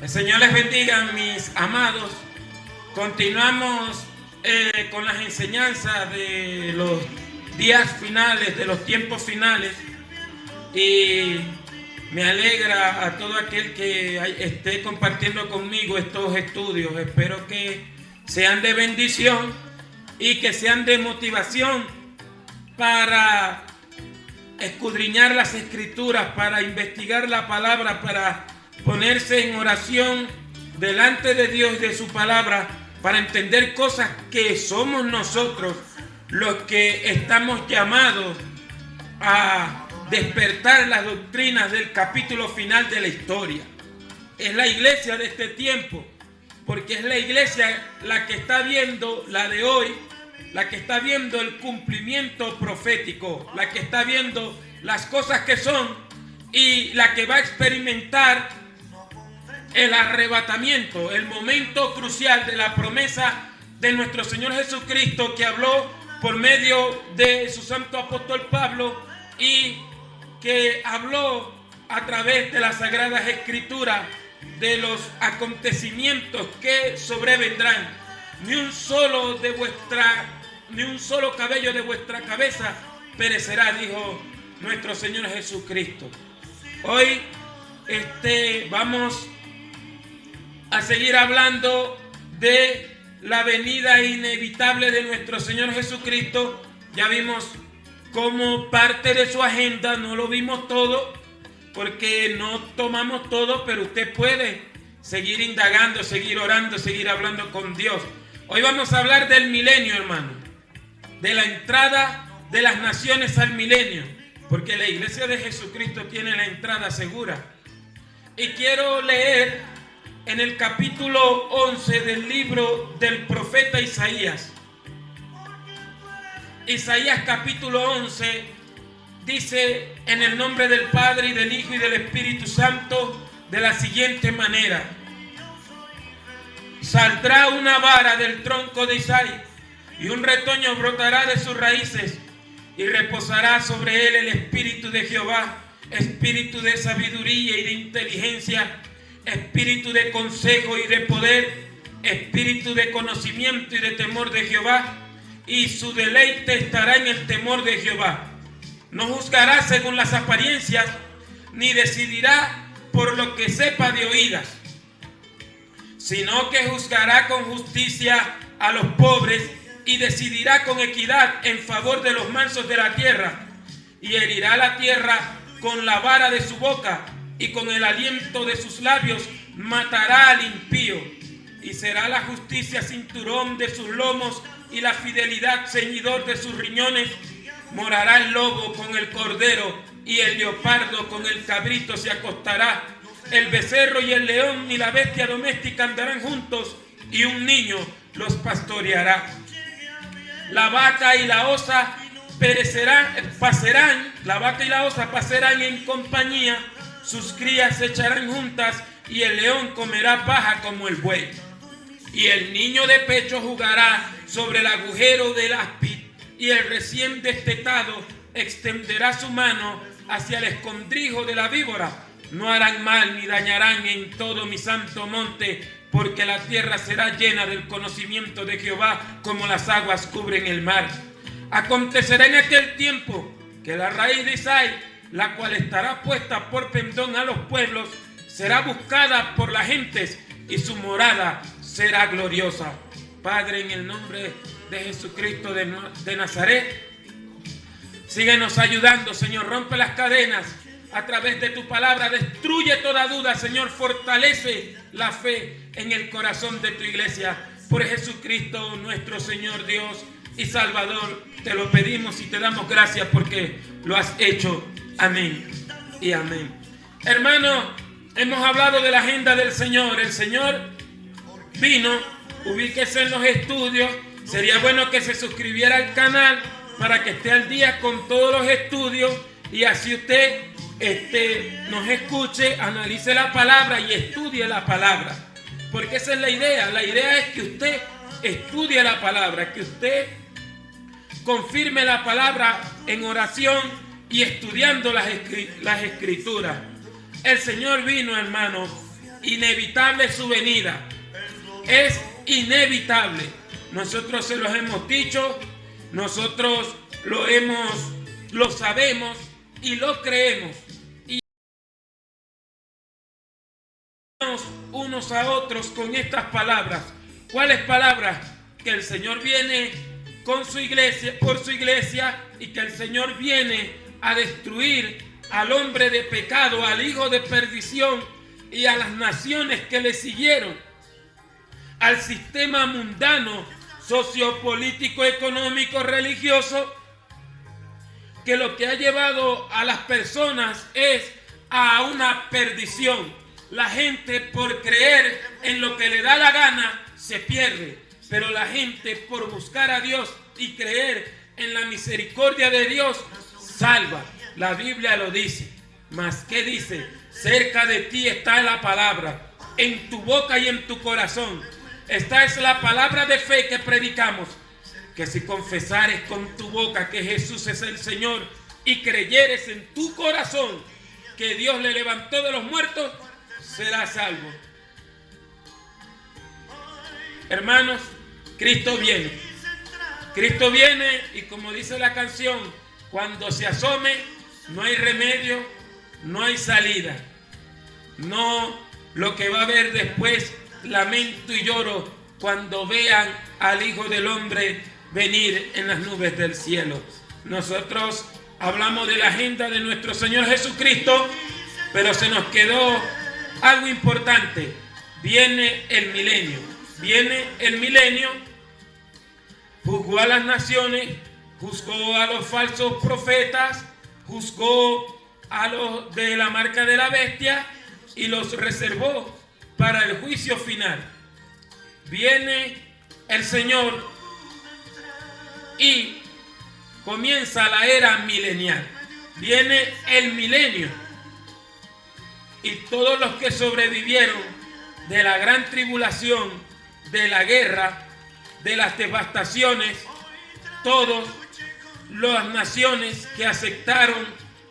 El Señor les bendiga, mis amados. Continuamos con las enseñanzas de los días finales, de los tiempos finales. Y me alegra a todo aquel que esté compartiendo conmigo estos estudios. Espero que sean de bendición y que sean de motivación para escudriñar las escrituras, para investigar la palabra, para ponerse en oración delante de Dios y de su palabra, para entender cosas que somos nosotros los que estamos llamados a despertar las doctrinas del capítulo final de la historia. Es la iglesia de este tiempo, porque es la iglesia la que está viendo, la de hoy, la que está viendo el cumplimiento profético, la que está viendo las cosas que son y la que va a experimentar el arrebatamiento, el momento crucial de la promesa de nuestro Señor Jesucristo, que habló por medio de su santo apóstol Pablo y que habló a través de las sagradas escrituras de los acontecimientos que sobrevendrán. Ni un solo cabello de vuestra cabeza perecerá, dijo nuestro Señor Jesucristo. Hoy vamos a seguir hablando de la venida inevitable de nuestro Señor Jesucristo. Ya vimos como parte de su agenda, no lo vimos todo porque no tomamos todo, pero usted puede seguir indagando, seguir orando, seguir hablando con Dios. Hoy vamos a hablar del milenio, hermano, de la entrada de las naciones al milenio, porque la iglesia de Jesucristo tiene la entrada segura. Y quiero leer en el capítulo 11 del libro del profeta Isaías. Isaías capítulo 11 dice en el nombre del Padre y del Hijo y del Espíritu Santo de la siguiente manera: saldrá una vara del tronco de Isaí y un retoño brotará de sus raíces, y reposará sobre él el espíritu de Jehová, espíritu de sabiduría y de inteligencia, espíritu de consejo y de poder, espíritu de conocimiento y de temor de Jehová, y su deleite estará en el temor de Jehová. No juzgará según las apariencias, ni decidirá por lo que sepa de oídas, sino que juzgará con justicia a los pobres y decidirá con equidad en favor de los mansos de la tierra, y herirá la tierra con la vara de su boca, y con el aliento de sus labios matará al impío, y será la justicia cinturón de sus lomos y la fidelidad ceñidor de sus riñones. Morará el lobo con el cordero y el leopardo con el cabrito se acostará. El becerro y el león y la bestia doméstica andarán juntos, y un niño los pastoreará. La vaca y la osa pasarán en compañía, sus crías se echarán juntas, y el león comerá paja como el buey. Y el niño de pecho jugará sobre el agujero del áspid, y el recién destetado extenderá su mano hacia el escondrijo de la víbora. No harán mal ni dañarán en todo mi santo monte, porque la tierra será llena del conocimiento de Jehová, como las aguas cubren el mar. Acontecerá en aquel tiempo que la raíz de Isaí, la cual estará puesta por pendón a los pueblos, será buscada por las gentes, y su morada será gloriosa. Padre, en el nombre de Jesucristo de Nazaret, síguenos ayudando, Señor. Rompe las cadenas a través de tu palabra, destruye toda duda, Señor. Fortalece la fe en el corazón de tu iglesia. Por Jesucristo, nuestro Señor, Dios y Salvador, te lo pedimos y te damos gracias porque lo has hecho. Amén y amén. Hermano, hemos hablado de la agenda del Señor. El Señor vino, ubíquese en los estudios. Sería bueno que se suscribiera al canal para que esté al día con todos los estudios, y así usted nos escuche, analice la palabra y estudie la palabra, porque esa es la idea. La idea es que usted estudie la palabra, que usted confirme la palabra en oración y estudiando las escrituras. El Señor vino, hermano, inevitable su venida. Es inevitable. Nosotros se los hemos dicho, nosotros lo sabemos y lo creemos. Y unos a otros con estas palabras. ¿Cuáles palabras? Que el Señor viene con su iglesia, por su iglesia, y que el Señor viene a destruir al hombre de pecado, al hijo de perdición y a las naciones que le siguieron, al sistema mundano, sociopolítico, económico, religioso, que lo que ha llevado a las personas es a una perdición. La gente, por creer en lo que le da la gana, se pierde, pero la gente, por buscar a Dios y creer en la misericordia de Dios, salva. La Biblia lo dice. Mas ¿qué dice? Cerca de ti está la palabra, en tu boca y en tu corazón. Esta es la palabra de fe que predicamos, que si confesares con tu boca que Jesús es el Señor y creyeres en tu corazón que Dios le levantó de los muertos, serás salvo. Hermanos, Cristo viene. Cristo viene, y como dice la canción, cuando se asome no hay remedio, no hay salida. No, lo que va a haber después, lamento y lloro cuando vean al Hijo del Hombre venir en las nubes del cielo. Nosotros hablamos de la agenda de nuestro Señor Jesucristo, pero se nos quedó algo importante. Viene el milenio. Viene el milenio. Juzgó a las naciones, juzgó a los falsos profetas, juzgó a los de la marca de la bestia y los reservó para el juicio final. Viene el Señor y comienza la era milenial. Viene el milenio y todos los que sobrevivieron de la gran tribulación, de la guerra, de las devastaciones, todas las naciones que aceptaron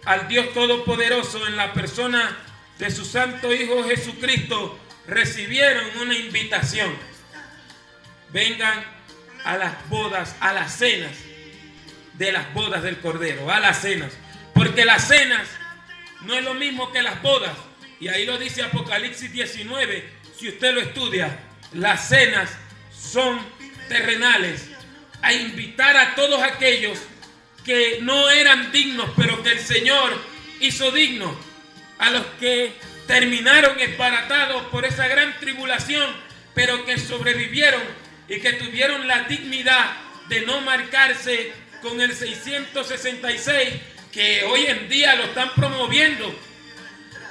al Dios Todopoderoso en la persona de su Santo Hijo Jesucristo, recibieron una invitación. Vengan a las bodas, a las cenas de las bodas del Cordero, a las cenas. Porque las cenas no es lo mismo que las bodas. Y ahí lo dice Apocalipsis 19, si usted lo estudia. Las cenas son terrenales, a invitar a todos aquellos que no eran dignos, pero que el Señor hizo dignos, a los que terminaron esbaratados por esa gran tribulación, pero que sobrevivieron y que tuvieron la dignidad de no marcarse con el 666, que hoy en día lo están promoviendo.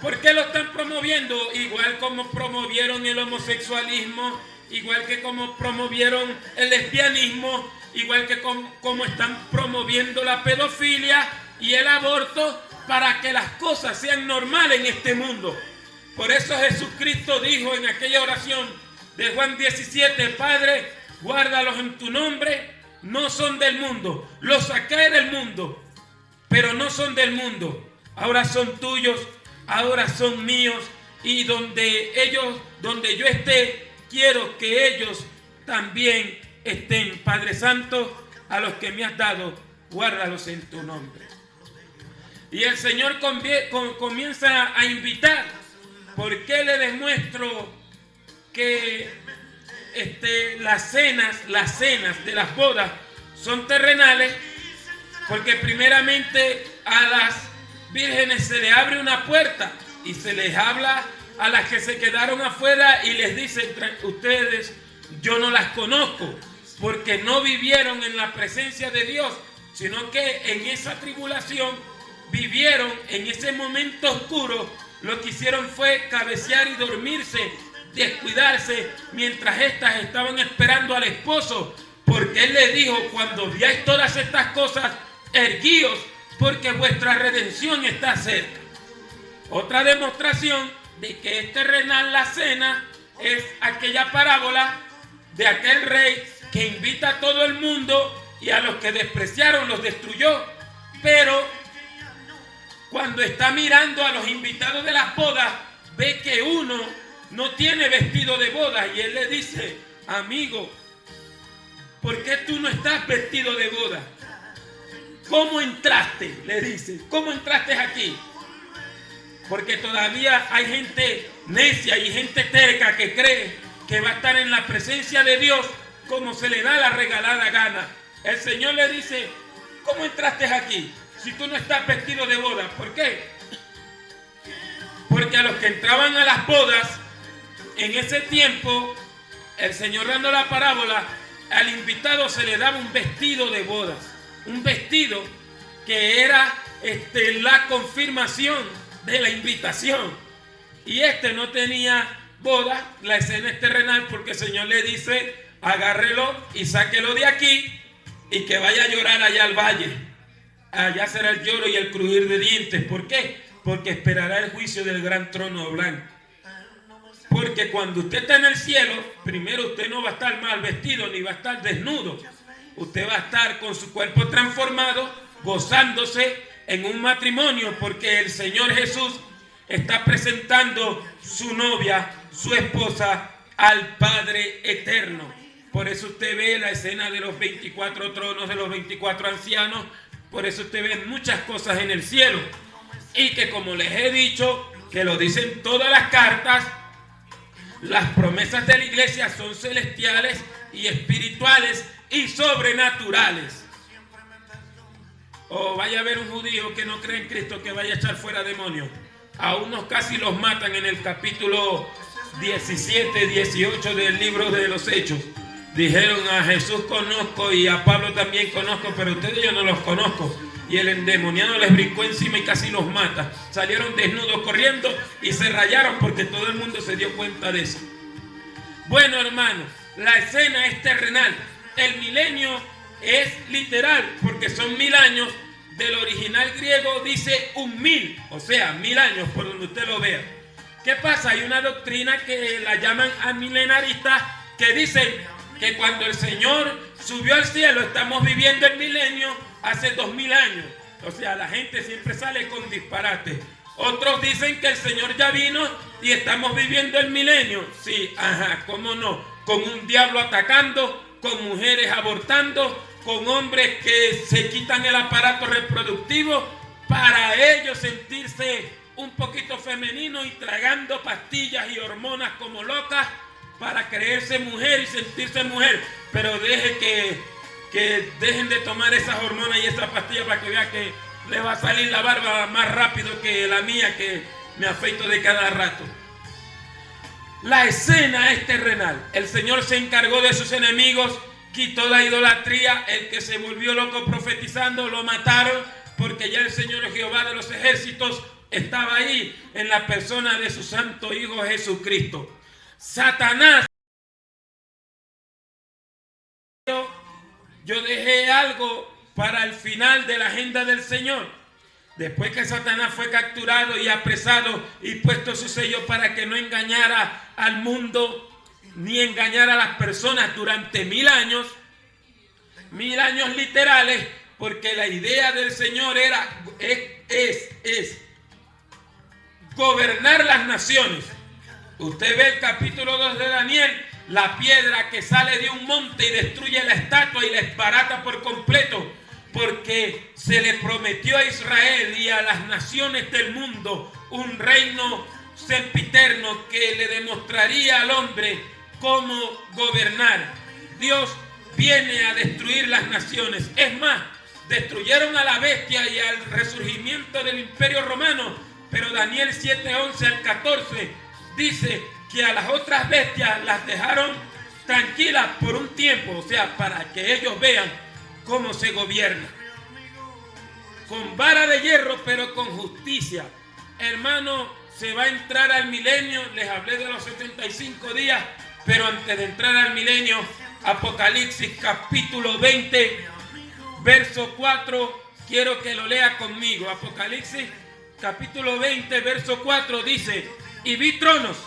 ¿Por qué lo están promoviendo? Igual como promovieron el homosexualismo, igual que como promovieron el lesbianismo, igual que como están promoviendo la pedofilia y el aborto, para que las cosas sean normales en este mundo. Por eso Jesucristo dijo en aquella oración de Juan 17, Padre, guárdalos en tu nombre, no son del mundo, los saqué del mundo, pero no son del mundo, ahora son tuyos, ahora son míos, y donde yo esté, quiero que ellos también estén. Padre Santo, a los que me has dado, guárdalos en tu nombre. Y el Señor comienza a invitar. ¿Por qué le demuestro que las cenas de las bodas son terrenales? Porque primeramente a las vírgenes se les abre una puerta y se les habla a las que se quedaron afuera y les dice, ustedes, yo no las conozco, porque no vivieron en la presencia de Dios, sino que en esa tribulación vivieron en ese momento oscuro. Lo que hicieron fue cabecear y dormirse, descuidarse, mientras estas estaban esperando al esposo, porque él les dijo, cuando veáis todas estas cosas, erguíos, porque vuestra redención está cerca. Otra demostración de que es terrenal la cena es aquella parábola de aquel rey que invita a todo el mundo y a los que despreciaron los destruyó. Pero cuando está mirando a los invitados de las bodas, ve que uno no tiene vestido de boda. Y él le dice, amigo, ¿por qué tú no estás vestido de boda? ¿Cómo entraste? Le dice, ¿cómo entraste aquí? Porque todavía hay gente necia y gente terca que cree que va a estar en la presencia de Dios como se le da la regalada gana. El Señor le dice, ¿cómo entraste aquí si tú no estás vestido de boda? ¿Por qué? Porque a los que entraban a las bodas, en ese tiempo, el Señor dando la parábola, al invitado se le daba un vestido de bodas. Un vestido que era la confirmación de la invitación. Y no tenía boda, la escena es terrenal, porque el Señor le dice, agárrelo y sáquelo de aquí y que vaya a llorar allá al valle. Allá será el lloro y el crujir de dientes. ¿Por qué? Porque esperará el juicio del gran trono blanco. Porque cuando usted está en el cielo, primero usted no va a estar mal vestido ni va a estar desnudo. Usted va a estar con su cuerpo transformado, gozándose en un matrimonio, porque el Señor Jesús está presentando su novia, su esposa, al Padre eterno. Por eso usted ve la escena de los 24 tronos, de los 24 ancianos. Por eso usted ve muchas cosas en el cielo. Y que, como les he dicho, que lo dicen todas las cartas, las promesas de la iglesia son celestiales y espirituales y sobrenaturales. O vaya a ver un judío que no cree en Cristo que vaya a echar fuera demonios. A unos casi los matan en el capítulo 17, 18 del libro de los Hechos. Dijeron, a Jesús conozco y a Pablo también conozco, pero ustedes yo no los conozco. Y el endemoniado les brincó encima y casi los mata. Salieron desnudos corriendo y se rayaron porque todo el mundo se dio cuenta de eso. Bueno, hermanos, la escena es terrenal. El milenio es literal porque son 1000 años. Del original griego dice 1000, o sea, 1000 años, por donde usted lo vea. ¿Qué pasa? Hay una doctrina que la llaman amilenarista, que dicen que cuando el Señor subió al cielo estamos viviendo el milenio hace 2000 años. O sea, la gente siempre sale con disparate. Otros dicen que el Señor ya vino y estamos viviendo el milenio. Sí, ajá, ¿cómo no? Con un diablo atacando, con mujeres abortando, con hombres que se quitan el aparato reproductivo para ellos sentirse un poquito femenino y tragando pastillas y hormonas como locas para creerse mujer y sentirse mujer. Pero deje que dejen de tomar esas hormonas y esas pastillas para que vean que le va a salir la barba más rápido que la mía, que me afeito de cada rato. La escena es terrenal. El Señor se encargó de sus enemigos, quitó la idolatría. El que se volvió loco profetizando lo mataron, porque ya el Señor Jehová de los ejércitos estaba ahí en la persona de su santo Hijo Jesucristo. Satanás. Yo dejé algo para el final de la agenda del Señor. Después que Satanás fue capturado y apresado y puesto su sello para que no engañara al mundo ni engañara a las personas durante 1000 años, 1000 años literales, porque la idea del Señor es gobernar las naciones. Usted ve el capítulo 2 de Daniel, la piedra que sale de un monte y destruye la estatua y la desbarata por completo, porque se le prometió a Israel y a las naciones del mundo un reino sempiterno que le demostraría al hombre cómo gobernar. Dios viene a destruir las naciones. Es más, destruyeron a la bestia y al resurgimiento del Imperio Romano, pero Daniel 7, 11 al 14 dice que a las otras bestias las dejaron tranquilas por un tiempo, o sea, para que ellos vean cómo se gobierna. Con vara de hierro, pero con justicia. Hermano, se va a entrar al milenio. Les hablé de los 75 días, pero antes de entrar al milenio, Apocalipsis capítulo 20, verso 4, quiero que lo lea conmigo. Apocalipsis capítulo 20, verso 4 dice: y vi tronos,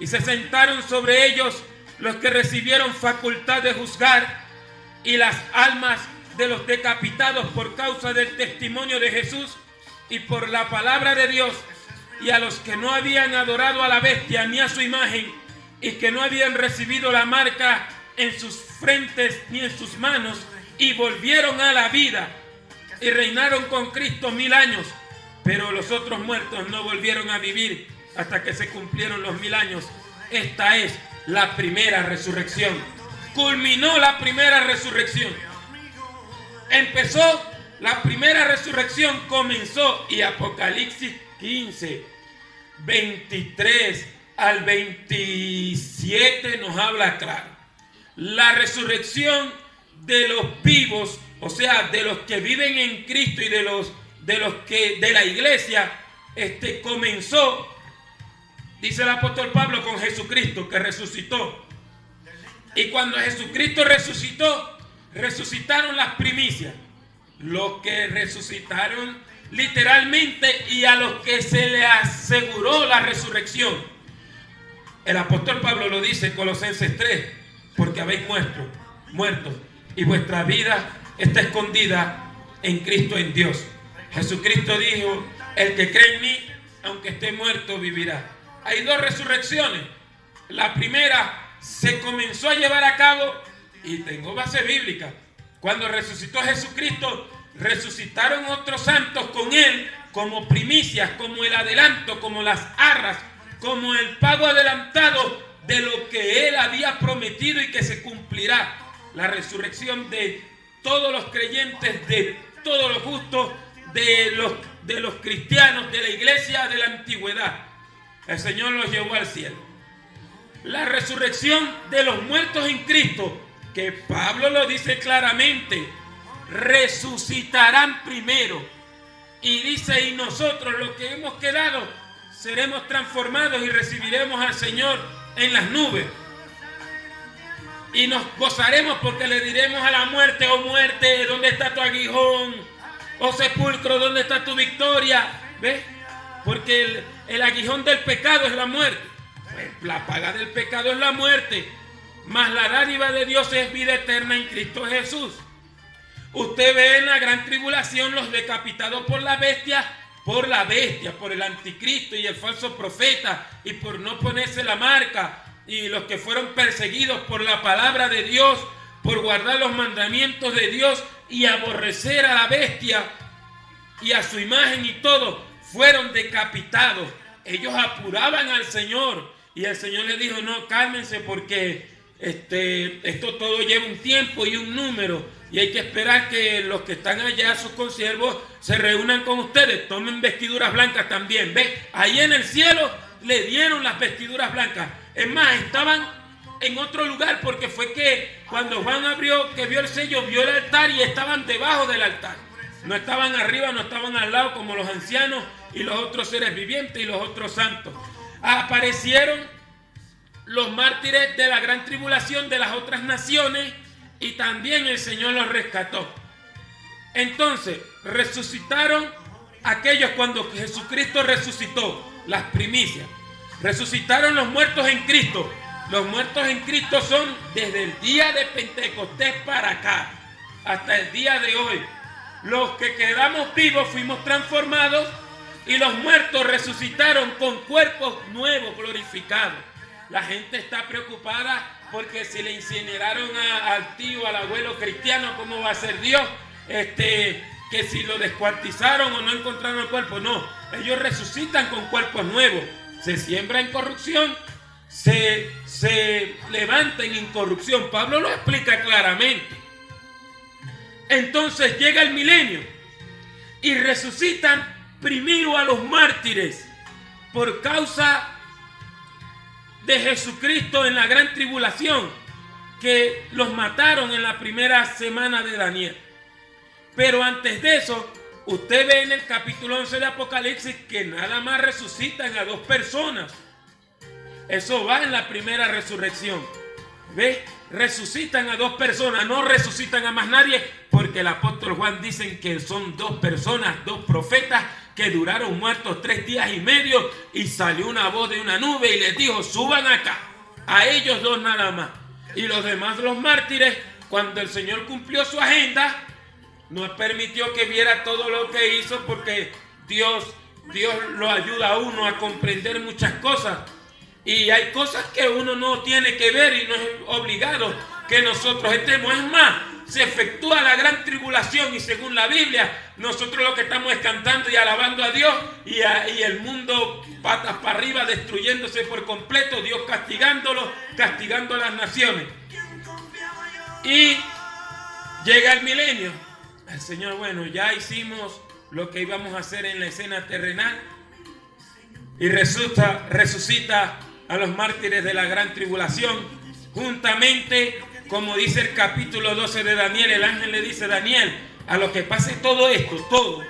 y se sentaron sobre ellos los que recibieron facultad de juzgar, y las almas de los decapitados por causa del testimonio de Jesús y por la palabra de Dios y a los que no habían adorado a la bestia ni a su imagen y que no habían recibido la marca en sus frentes ni en sus manos, y volvieron a la vida y reinaron con Cristo 1000 años. Pero los otros muertos no volvieron a vivir hasta que se cumplieron los 1000 años. Esta es la primera resurrección. Culminó la primera resurrección. Empezó la primera resurrección, comenzó, y Apocalipsis 15, 23 al 27 nos habla claro. La resurrección de los vivos, o sea, de los que viven en Cristo y de la iglesia, comenzó, dice el apóstol Pablo, con Jesucristo que resucitó. Y cuando Jesucristo resucitó, resucitaron las primicias, los que resucitaron literalmente y a los que se le aseguró la resurrección. El apóstol Pablo lo dice en Colosenses 3, porque habéis muertos y vuestra vida está escondida en Cristo, en Dios. Jesucristo dijo: el que cree en mí, aunque esté muerto, vivirá. Hay dos resurrecciones. La primera se comenzó a llevar a cabo, y tengo base bíblica. Cuando resucitó Jesucristo, resucitaron otros santos con él como primicias, como el adelanto, como las arras, como el pago adelantado de lo que él había prometido y que se cumplirá. La resurrección de todos los creyentes, de todos los justos, de los cristianos, de la iglesia de la antigüedad. El Señor los llevó al cielo. La resurrección de los muertos en Cristo, que Pablo lo dice claramente, resucitarán primero. Y dice: y nosotros, los que hemos quedado, seremos transformados y recibiremos al Señor en las nubes. Y nos gozaremos porque le diremos a la muerte: oh muerte, ¿dónde está tu aguijón? Oh sepulcro, ¿dónde está tu victoria? ¿Ves? Porque el aguijón del pecado es la muerte. Pues la paga del pecado es la muerte. Mas la dádiva de Dios es vida eterna en Cristo Jesús. Usted ve en la gran tribulación los decapitados por la bestia, por el anticristo y el falso profeta, y por no ponerse la marca, y los que fueron perseguidos por la palabra de Dios, por guardar los mandamientos de Dios y aborrecer a la bestia y a su imagen y todo, fueron decapitados. Ellos apuraban al Señor, y el Señor les dijo: no, cálmense, porque esto todo lleva un tiempo y un número, y hay que esperar que los que están allá, sus consiervos, se reúnan con ustedes, tomen vestiduras blancas también. ¿Ve? Ahí en el cielo le dieron las vestiduras blancas. Es más, estaban en otro lugar, porque fue que cuando Juan abrió, que vio el sello, vio el altar, y estaban debajo del altar. No estaban arriba, no estaban al lado como los ancianos y los otros seres vivientes y los otros santos. Aparecieron los mártires de la gran tribulación de las otras naciones, y también el Señor los rescató. Entonces resucitaron aquellos cuando Jesucristo resucitó, las primicias. Resucitaron los muertos en Cristo. Los muertos en Cristo son desde el día de Pentecostés para acá, hasta el día de hoy. Los que quedamos vivos fuimos transformados, y los muertos resucitaron con cuerpos nuevos, glorificados. La gente está preocupada porque si le incineraron al tío, al abuelo cristiano, ¿cómo va a ser Dios? Que si lo descuartizaron o no encontraron el cuerpo. No, ellos resucitan con cuerpos nuevos. Se siembra en corrupción, se levanta en incorrupción. Pablo lo explica claramente. Entonces llega el milenio y resucitan primero a los mártires por causa de Jesucristo en la gran tribulación, que los mataron en la primera semana de Daniel. Pero antes de eso, usted ve en el capítulo 11 de Apocalipsis que nada más resucitan a 2 personas. Eso va en la primera resurrección. ¿Ve? Resucitan a 2 personas, no resucitan a más nadie, porque el apóstol Juan dice que son 2 personas, 2 profetas que duraron muertos 3 días y medio, y salió una voz de una nube y les dijo: suban acá. A ellos 2 nada más. Y los demás, los mártires, cuando el Señor cumplió su agenda, no permitió que viera todo lo que hizo, porque Dios Dios lo ayuda a uno a comprender muchas cosas. Y hay cosas que uno no tiene que ver y no es obligado que nosotros estemos. Es más, se efectúa la gran tribulación y según la Biblia, nosotros lo que estamos es cantando y alabando a Dios y el mundo patas para arriba destruyéndose por completo, Dios castigándolo, castigando a las naciones. Y llega el milenio. El Señor, bueno, ya hicimos lo que íbamos a hacer en la escena terrenal y resucita a los mártires de la gran tribulación, juntamente, como dice el capítulo 12 de Daniel, el ángel le dice: Daniel, a lo que pase todo esto, todo,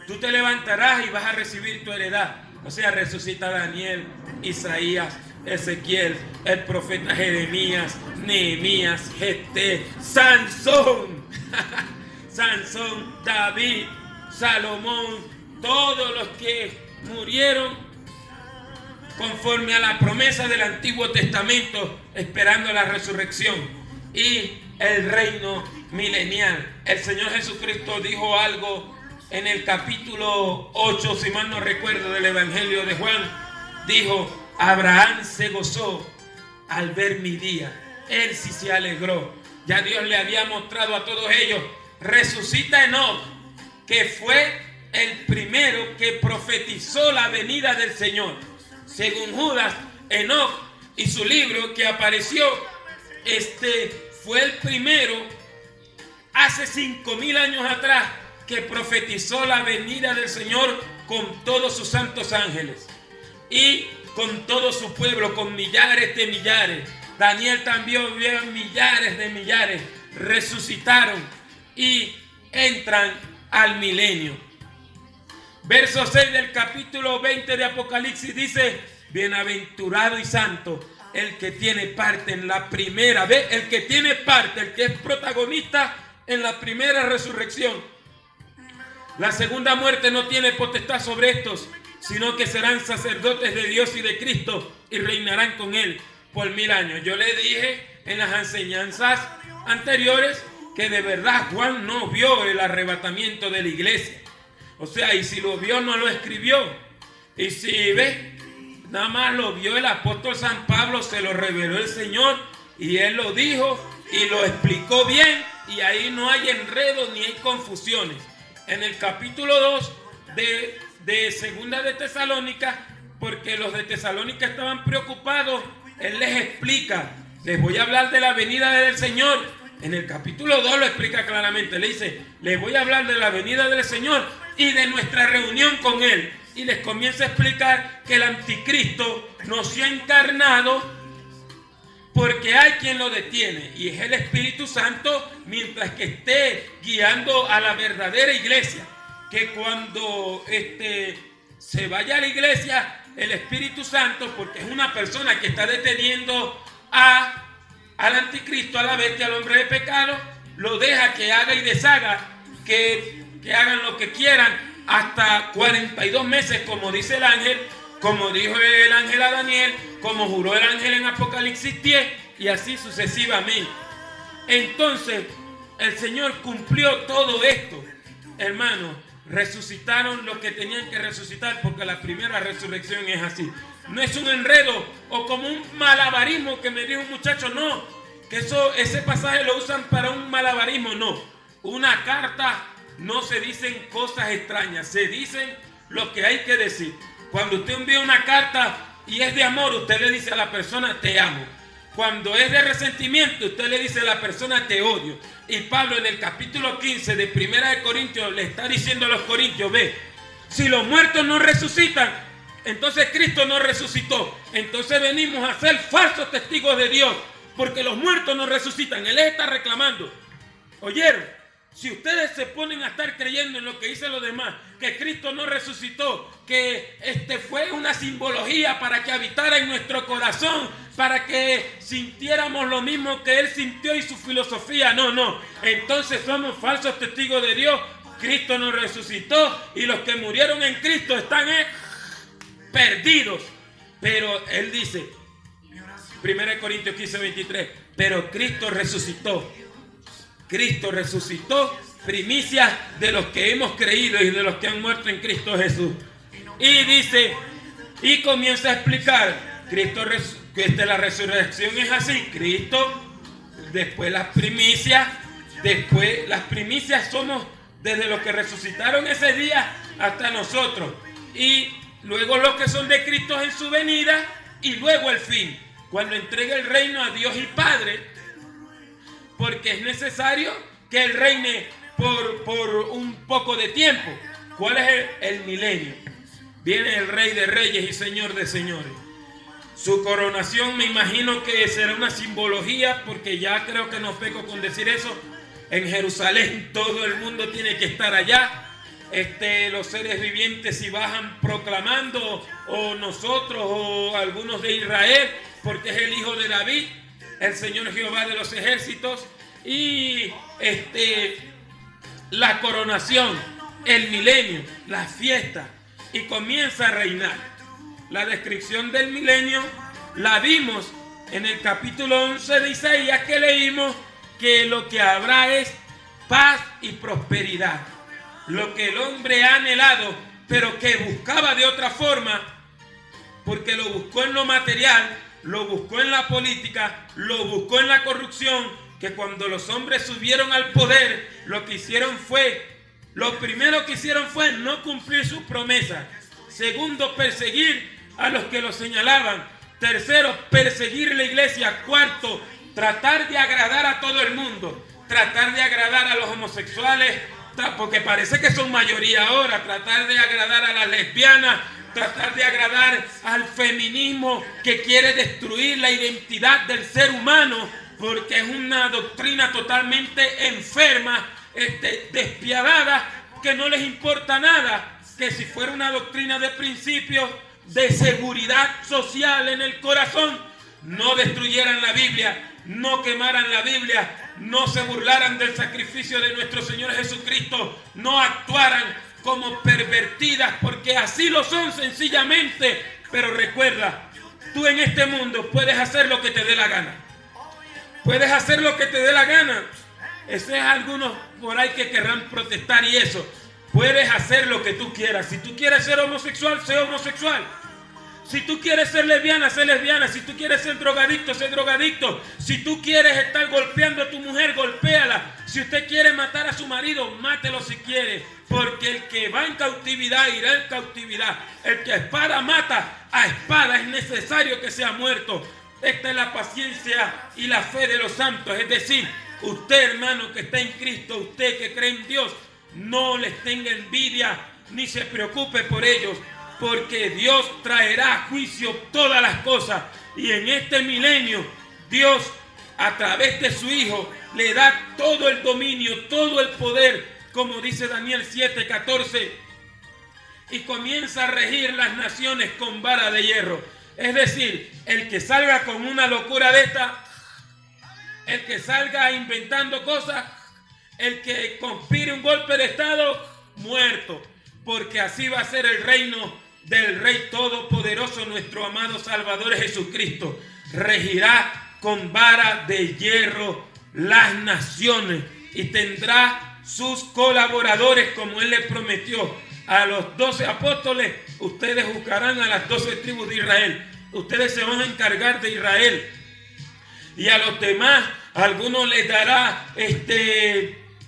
tú te levantarás y vas a recibir tu heredad. O sea, resucita Daniel, Isaías, Ezequiel, el profeta Jeremías, Nehemías, Gesté, Sansón, Sansón, David, Salomón, todos los que murieron conforme a la promesa del Antiguo Testamento, esperando la resurrección y el reino milenial. El Señor Jesucristo dijo algo en el capítulo 8, si mal no recuerdo, del Evangelio de Juan. Dijo: Abraham se gozó al ver mi día. Él sí se alegró. Ya Dios le había mostrado a todos ellos. Resucita Enoc, que fue el primero que profetizó la venida del Señor. Según Judas, Enoc y su libro que apareció, fue el primero hace 5000 años atrás que profetizó la venida del Señor con todos sus santos ángeles y con todo su pueblo, con millares de millares. Daniel también vio millares de millares, resucitaron y entran al milenio. Verso 6 del capítulo 20 de Apocalipsis dice: bienaventurado y santo el que tiene parte en la primera, ¿ve? El que tiene parte, el que es protagonista en la primera resurrección. La segunda muerte no tiene potestad sobre estos, sino que serán sacerdotes de Dios y de Cristo y reinarán con él por 1000 años. Yo le dije en las enseñanzas anteriores que de verdad Juan no vio el arrebatamiento de la iglesia. O sea, y si lo vio, no lo escribió. Y si ve, nada más lo vio el apóstol San Pablo, se lo reveló el Señor y él lo dijo y lo explicó bien. Y ahí no hay enredos ni hay confusiones. En el capítulo 2 de Segunda de Tesalónica, porque los de Tesalónica estaban preocupados, él les explica: les voy a hablar de la venida del Señor. En el capítulo 2 lo explica claramente. Le dice: les voy a hablar de la venida del Señor y de nuestra reunión con él. Y les comienza a explicar que el anticristo no se ha encarnado porque hay quien lo detiene, y es el Espíritu Santo, mientras que esté guiando a la verdadera iglesia. Que cuando se vaya a la iglesia, el Espíritu Santo, porque es una persona que está deteniendo al anticristo, a la bestia, al hombre de pecado, lo deja que haga y deshaga, que hagan lo que quieran hasta 42 meses, como dice el ángel, como dijo el ángel a Daniel, como juró el ángel en Apocalipsis 10, y así sucesivamente. Entonces el Señor cumplió todo esto, hermanos. Resucitaron lo que tenían que resucitar, porque la primera resurrección es así. No es un enredo o como un malabarismo que me dijo un muchacho, no, que ese pasaje lo usan para un malabarismo, no. Una carta no se dicen cosas extrañas, se dicen lo que hay que decir. Cuando usted envía una carta y es de amor, usted le dice a la persona: te amo. Cuando es de resentimiento, usted le dice a la persona: te odio. Y Pablo en el capítulo 15 de Primera de Corintios le está diciendo a los corintios: ve, si los muertos no resucitan, entonces Cristo no resucitó. Entonces venimos a ser falsos testigos de Dios, porque los muertos no resucitan. Él les está reclamando. ¿Oyeron? Si ustedes se ponen a estar creyendo en lo que dicen los demás, que Cristo no resucitó, que fue una simbología para que habitara en nuestro corazón, para que sintiéramos lo mismo que Él sintió y su filosofía, no. Entonces somos falsos testigos de Dios. Cristo no resucitó y los que murieron en Cristo están perdidos. Pero Él dice, 1 Corintios 15, 23, pero Cristo resucitó. Cristo resucitó, primicia de los que hemos creído y de los que han muerto en Cristo Jesús. Y dice, y comienza a explicar, la resurrección es así, Cristo, después las primicias somos desde los que resucitaron ese día hasta nosotros, y luego los que son de Cristo en su venida, y luego el fin, cuando entregue el reino a Dios y Padre, porque es necesario que Él reine por un poco de tiempo. ¿Cuál es el milenio? Viene el Rey de Reyes y Señor de Señores. Su coronación, me imagino que será una simbología, porque ya creo que no peco con decir eso. En Jerusalén todo el mundo tiene que estar allá. Los seres vivientes si bajan proclamando, o nosotros o algunos de Israel, porque es el hijo de David, el Señor Jehová de los ejércitos. Y la coronación, el milenio, la fiesta, y comienza a reinar. La descripción del milenio la vimos en el capítulo 11 de Isaías, que leímos que lo que habrá es paz y prosperidad. Lo que el hombre ha anhelado, pero que buscaba de otra forma, porque lo buscó en lo material, lo buscó en la política, lo buscó en la corrupción, que cuando los hombres subieron al poder, lo primero que hicieron fue no cumplir sus promesas. Segundo, perseguir a los que lo señalaban. Tercero, perseguir la iglesia. Cuarto, tratar de agradar a todo el mundo. Tratar de agradar a los homosexuales, porque parece que son mayoría ahora. Tratar de agradar a las lesbianas. Tratar de agradar al feminismo, que quiere destruir la identidad del ser humano, porque es una doctrina totalmente enferma, despiadada, que no les importa nada. Que si fuera una doctrina de principios, de seguridad social en el corazón, no destruyeran la Biblia, no quemaran la Biblia, no se burlaran del sacrificio de nuestro Señor Jesucristo, no actuaran como pervertidas, porque así lo son sencillamente. Pero recuerda, tú en este mundo puedes hacer lo que te dé la gana. Puedes hacer lo que te dé la gana. Eso es algunos por ahí que querrán protestar y eso. Puedes hacer lo que tú quieras. Si tú quieres ser homosexual, sé homosexual. Si tú quieres ser lesbiana, sé lesbiana. Si tú quieres ser drogadicto, sé drogadicto. Si tú quieres estar golpeando a tu mujer, golpéala. Si usted quiere matar a su marido, mátelo si quiere. Porque el que va en cautividad, irá en cautividad. El que a espada mata, a espada es necesario que sea muerto. Esta es la paciencia y la fe de los santos. Es decir, usted, hermano, que está en Cristo, usted que cree en Dios, no les tenga envidia ni se preocupe por ellos, porque Dios traerá a juicio todas las cosas. Y en este milenio, Dios, a través de su Hijo, le da todo el dominio, todo el poder, como dice Daniel 7:14, y comienza a regir las naciones con vara de hierro. Es decir, el que salga con una locura de esta, el que salga inventando cosas, el que conspire un golpe de estado, muerto. Porque así va a ser el reino del Rey Todopoderoso, nuestro amado Salvador Jesucristo. Regirá con vara de hierro las naciones y tendrá sus colaboradores, como Él le prometió a los 12 apóstoles. Ustedes juzgarán a las 12 tribus de Israel. Ustedes se van a encargar de Israel. Y a los demás, a algunos les dará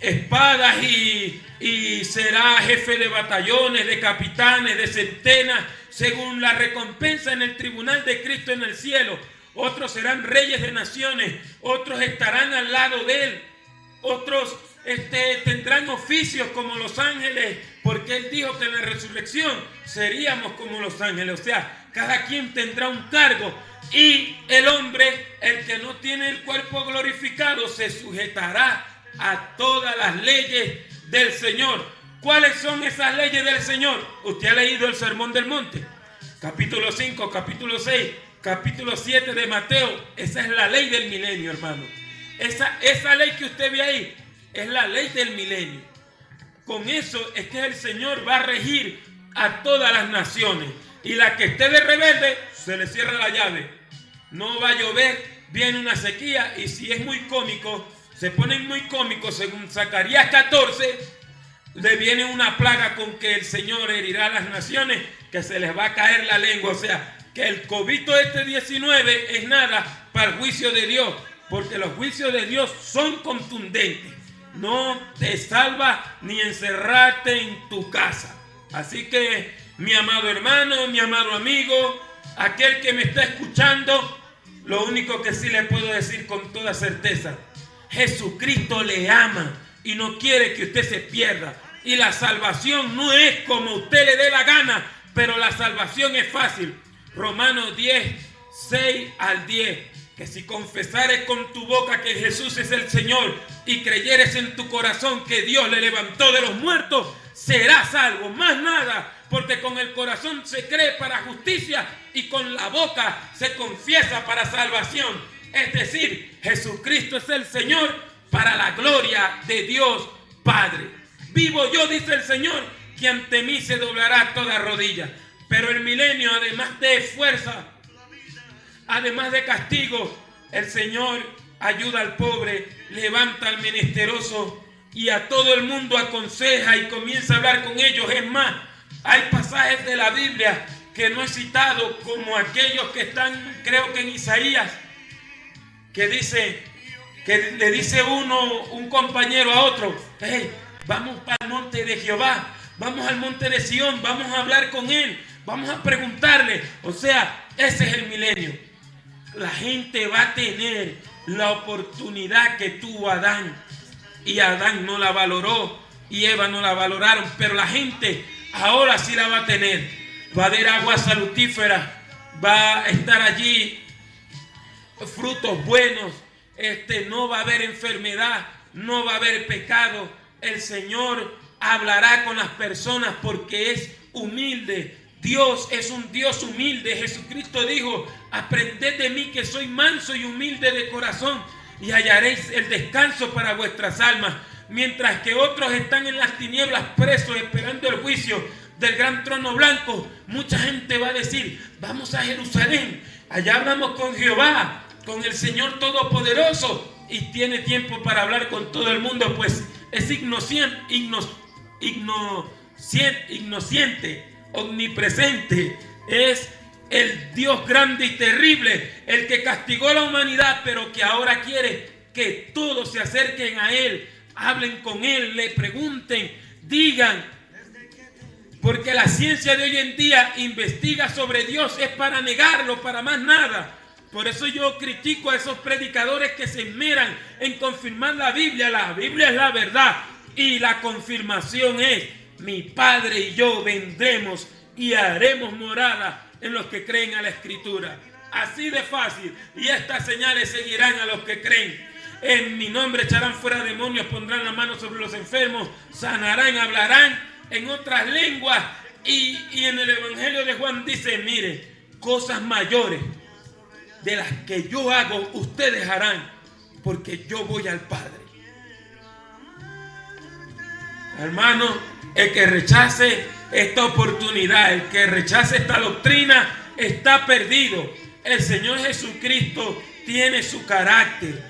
espadas y será jefe de batallones, de capitanes, de centenas, según la recompensa en el tribunal de Cristo en el cielo. Otros serán reyes de naciones, otros estarán al lado de Él, otros tendrán oficios como los ángeles, porque Él dijo que en la resurrección seríamos como los ángeles. O sea, cada quien tendrá un cargo, y el hombre, el que no tiene el cuerpo glorificado, se sujetará a todas las leyes del Señor. ¿Cuáles son esas leyes del Señor? Usted ha leído el Sermón del Monte, capítulo 5, capítulo 6, capítulo 7 de Mateo. Esa es la ley del milenio, hermano. Esa ley que usted ve ahí es la ley del milenio. Con eso es que el Señor va a regir a todas las naciones. Y la que esté de rebelde, se le cierra la llave. No va a llover, viene una sequía. Y si es muy cómico, se ponen muy cómicos, según Zacarías 14, le viene una plaga con que el Señor herirá a las naciones que se les va a caer la lengua. O sea, que el COVID-19 es nada para el juicio de Dios, porque los juicios de Dios son contundentes. No te salva ni encerrarte en tu casa. Así que, mi amado hermano, mi amado amigo, aquel que me está escuchando, lo único que sí le puedo decir con toda certeza: Jesucristo le ama y no quiere que usted se pierda. Y la salvación no es como usted le dé la gana, pero la salvación es fácil. Romanos 10, 6 al 10. Que si confesares con tu boca que Jesús es el Señor y creyeres en tu corazón que Dios le levantó de los muertos, serás salvo. Más nada, porque con el corazón se cree para justicia y con la boca se confiesa para salvación. Es decir, Jesucristo es el Señor para la gloria de Dios Padre. Vivo yo, dice el Señor, que ante mí se doblará toda rodilla. Pero el milenio, además de fuerza, además de castigo, el Señor ayuda al pobre, levanta al menesteroso y a todo el mundo aconseja y comienza a hablar con ellos. Es más, hay pasajes de la Biblia que no he citado, como aquellos que están, creo que en Isaías, que dice, que le dice un compañero a otro: hey, vamos para el monte de Jehová, vamos al monte de Sión, vamos a hablar con él, vamos a preguntarle. O sea, ese es el milenio. La gente va a tener la oportunidad que tuvo Adán, y Adán no la valoró y Eva no la valoraron, pero la gente ahora sí la va a tener. Va a haber agua salutífera, va a estar allí frutos buenos, no va a haber enfermedad, no va a haber pecado. El Señor hablará con las personas porque es humilde. Dios es un Dios humilde. Jesucristo dijo: aprended de mí que soy manso y humilde de corazón y hallaréis el descanso para vuestras almas. Mientras que otros están en las tinieblas presos esperando el juicio del gran trono blanco, mucha gente va a decir: vamos a Jerusalén, allá hablamos con Jehová, con el Señor Todopoderoso, y tiene tiempo para hablar con todo el mundo, pues es ignorante, omnipresente, es el Dios grande y terrible, el que castigó a la humanidad, pero que ahora quiere que todos se acerquen a Él, hablen con Él, le pregunten, digan, porque la ciencia de hoy en día investiga sobre Dios es para negarlo, para más nada. Por eso yo critico a esos predicadores que se esmeran en confirmar la Biblia. La Biblia es la verdad y la confirmación es: mi Padre y yo vendremos y haremos morada en los que creen a la Escritura. Así de fácil. Y estas señales seguirán a los que creen. En mi nombre echarán fuera demonios, pondrán la mano sobre los enfermos, sanarán, hablarán en otras lenguas. Y en el Evangelio de Juan dice: mire, cosas mayores de las que yo hago, ustedes harán, porque yo voy al Padre. Hermano, el que rechace esta oportunidad, el que rechace esta doctrina, está perdido. El Señor Jesucristo tiene su carácter.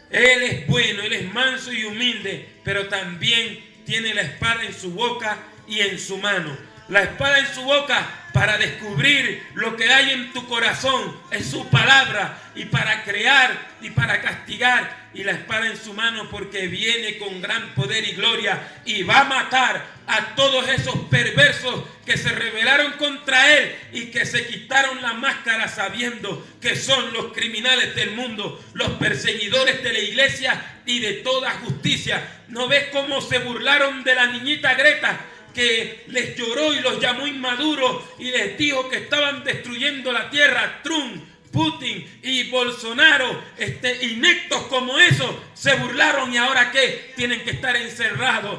Él es bueno, Él es manso y humilde, pero también tiene la espada en su boca y en su mano. La espada en su boca para descubrir lo que hay en tu corazón, es su palabra, y para crear y para castigar. Y la espada en su mano porque viene con gran poder y gloria y va a matar a todos esos perversos que se rebelaron contra Él y que se quitaron la máscara sabiendo que son los criminales del mundo, los perseguidores de la iglesia y de toda justicia. ¿No ves cómo se burlaron de la niñita Greta, que les lloró y los llamó inmaduros y les dijo que estaban destruyendo la tierra? Trump, Putin y Bolsonaro, ineptos como esos, se burlaron, y ahora ¿qué? Tienen que estar encerrados.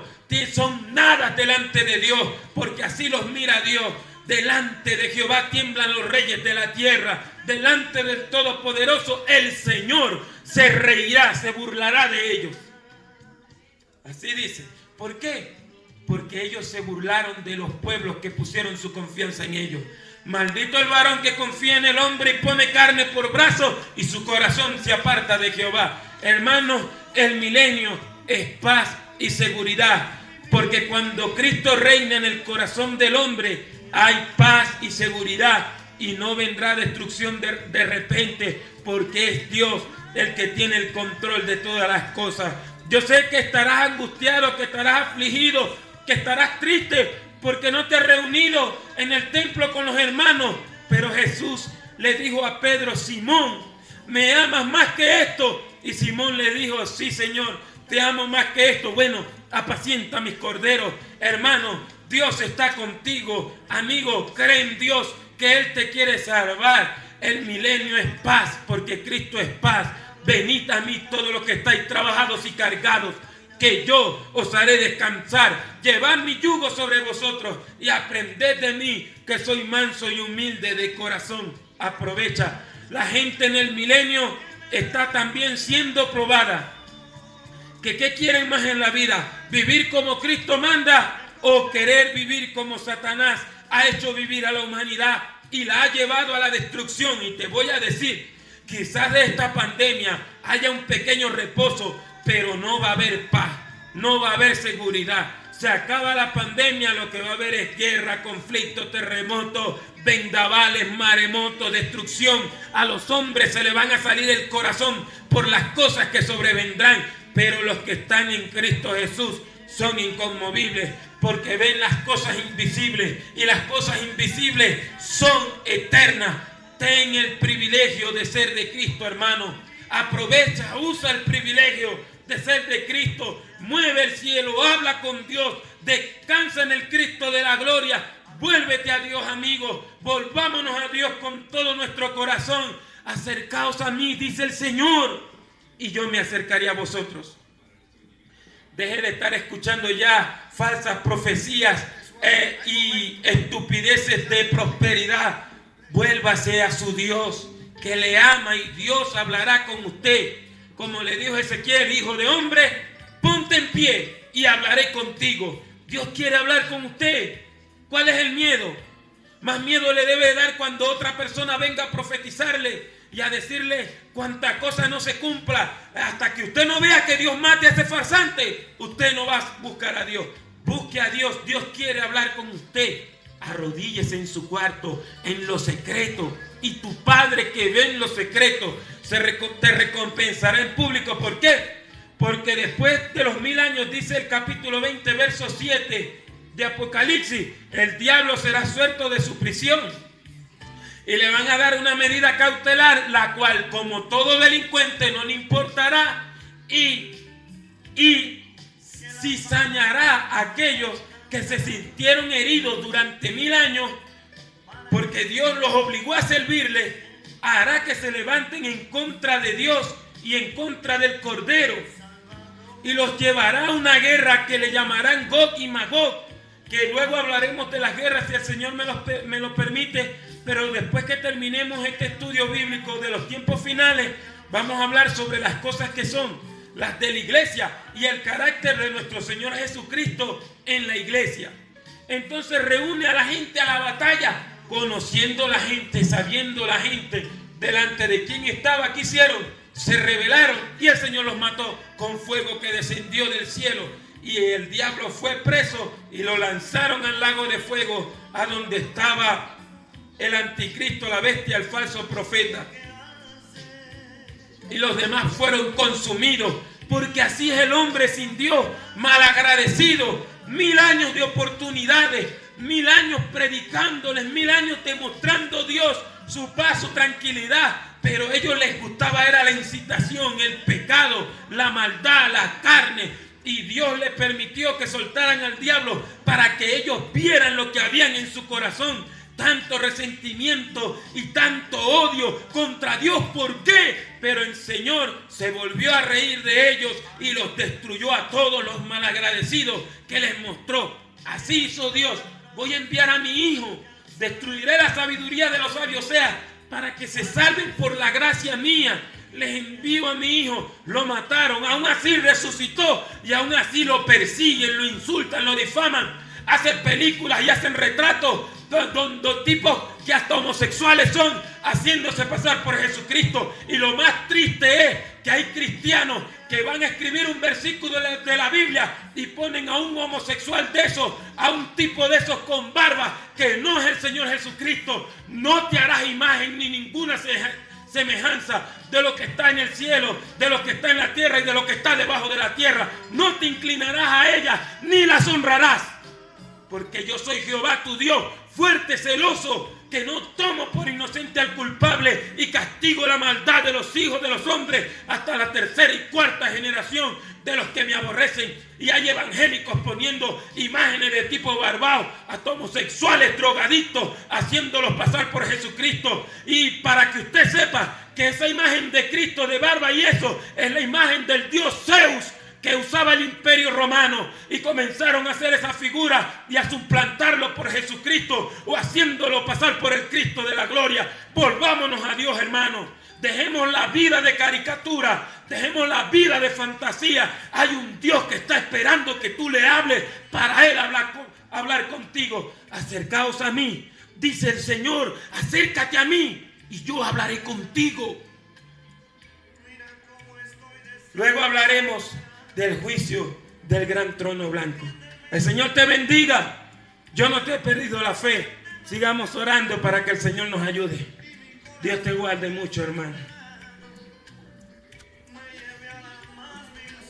Son nada delante de Dios, porque así los mira Dios. Delante de Jehová tiemblan los reyes de la tierra. Delante del Todopoderoso el Señor se reirá, se burlará de ellos. Así dice. ¿Por qué? Porque ellos se burlaron de los pueblos que pusieron su confianza en ellos. Maldito el varón que confía en el hombre y pone carne por brazo y su corazón se aparta de Jehová. Hermanos, el milenio es paz y seguridad, porque cuando Cristo reina en el corazón del hombre, hay paz y seguridad y no vendrá destrucción de repente, porque es Dios el que tiene el control de todas las cosas. Yo sé que estarás angustiado, que estarás afligido, que estarás triste porque no te has reunido en el templo con los hermanos. Pero Jesús le dijo a Pedro: Simón, ¿me amas más que esto? Y Simón le dijo: sí, Señor, te amo más que esto. Bueno, apacienta mis corderos. Hermano, Dios está contigo. Amigo, cree en Dios, que Él te quiere salvar. El milenio es paz, porque Cristo es paz. Venid a mí todos los que estáis trabajados y cargados, que yo os haré descansar. Llevad mi yugo sobre vosotros y aprended de mí, que soy manso y humilde de corazón. Aprovecha. La gente en el milenio está también siendo probada. ¿Qué quieren más en la vida? ¿Vivir como Cristo manda o querer vivir como Satanás ha hecho vivir a la humanidad y la ha llevado a la destrucción? Y te voy a decir, quizás de esta pandemia haya un pequeño reposo, pero no va a haber paz, no va a haber seguridad. Se acaba la pandemia, lo que va a haber es guerra, conflicto, terremoto, vendavales, maremotos, destrucción. A los hombres se le van a salir el corazón por las cosas que sobrevendrán, pero los que están en Cristo Jesús son inconmovibles, porque ven las cosas invisibles, y las cosas invisibles son eternas. Ten el privilegio de ser de Cristo, hermano. Aprovecha, usa el privilegio de ser de Cristo. Mueve el cielo, habla con Dios, descansa en el Cristo de la gloria. Vuélvete a Dios, amigo. Volvámonos a Dios con todo nuestro corazón. Acercaos a mí, dice el Señor, y yo me acercaré a vosotros. Deje de estar escuchando ya falsas profecías y estupideces de prosperidad. Vuélvase a su Dios, que le ama, y Dios hablará con usted. Como le dijo Ezequiel: hijo de hombre, ponte en pie y hablaré contigo. Dios quiere hablar con usted. ¿Cuál es el miedo? Más miedo le debe dar cuando otra persona venga a profetizarle y a decirle cuánta cosa no se cumpla. Hasta que usted no vea que Dios mate a ese farsante, usted no va a buscar a Dios. Busque a Dios. Dios quiere hablar con usted. Arrodíllese en su cuarto, en lo secreto, y tu Padre que ve en lo secreto te recompensará en público. ¿Por qué? Porque después de los 1000 años, dice el capítulo 20, verso 7 de Apocalipsis, el diablo será suelto de su prisión y le van a dar una medida cautelar, la cual, como todo delincuente, no le importará y cizañará a aquellos que se sintieron heridos durante 1000 años, porque Dios los obligó a servirle. Hará que se levanten en contra de Dios y en contra del Cordero, y los llevará a una guerra que le llamarán Gog y Magog, que luego hablaremos de las guerras si el Señor me lo permite. Pero después que terminemos este estudio bíblico de los tiempos finales, vamos a hablar sobre las cosas que son las de la iglesia y el carácter de nuestro Señor Jesucristo en la iglesia. Entonces reúne a la gente a la batalla, conociendo la gente, sabiendo la gente delante de quién estaba. ¿Qué hicieron? Se rebelaron y el Señor los mató con fuego que descendió del cielo, y el diablo fue preso y lo lanzaron al lago de fuego, a donde estaba el anticristo, la bestia, el falso profeta, y los demás fueron consumidos. Porque así es el hombre sin Dios, malagradecido. 1000 años de oportunidades, 1000 años predicándoles, 1000 años demostrando Dios su paz, su tranquilidad, pero a ellos les gustaba era la incitación, el pecado, la maldad, la carne. Y Dios les permitió que soltaran al diablo para que ellos vieran lo que habían en su corazón. Tanto resentimiento y tanto odio contra Dios. ¿Por qué? Pero el Señor se volvió a reír de ellos y los destruyó a todos los malagradecidos que les mostró. Así hizo Dios. Voy a enviar a mi hijo. Destruiré la sabiduría de los sabios, para que se salven por la gracia mía. Les envío a mi hijo. Lo mataron, aún así resucitó, y aún así lo persiguen, lo insultan, lo difaman. Hacen películas y hacen retratos donde tipos que hasta homosexuales son, haciéndose pasar por Jesucristo. Y lo más triste es que hay cristianos que van a escribir un versículo de la Biblia y ponen a un homosexual de esos, a un tipo de esos con barba, que no es el Señor Jesucristo. No te harás imagen ni ninguna semejanza de lo que está en el cielo, de lo que está en la tierra y de lo que está debajo de la tierra. No te inclinarás a ella ni las honrarás, porque yo soy Jehová tu Dios, fuerte, celoso, que no tomo por inocente al culpable y castigo la maldad de los hijos de los hombres hasta la tercera y cuarta generación de los que me aborrecen. Y hay evangélicos poniendo imágenes de tipo barbado a homosexuales, drogadictos, haciéndolos pasar por Jesucristo. Y para que usted sepa que esa imagen de Cristo de barba y eso es la imagen del dios Zeus, que usaba el imperio romano, y comenzaron a hacer esa figura y a suplantarlo por Jesucristo o haciéndolo pasar por el Cristo de la gloria. Volvámonos a Dios, hermanos. Dejemos la vida de caricatura, dejemos la vida de fantasía. Hay un Dios que está esperando que tú le hables para Él hablar contigo. Acercaos a mí, dice el Señor, acércate a mí y yo hablaré contigo. Luego hablaremos del juicio del gran trono blanco. El Señor te bendiga. Yo no te he perdido la fe. Sigamos orando para que el Señor nos ayude. Dios te guarde mucho, hermano.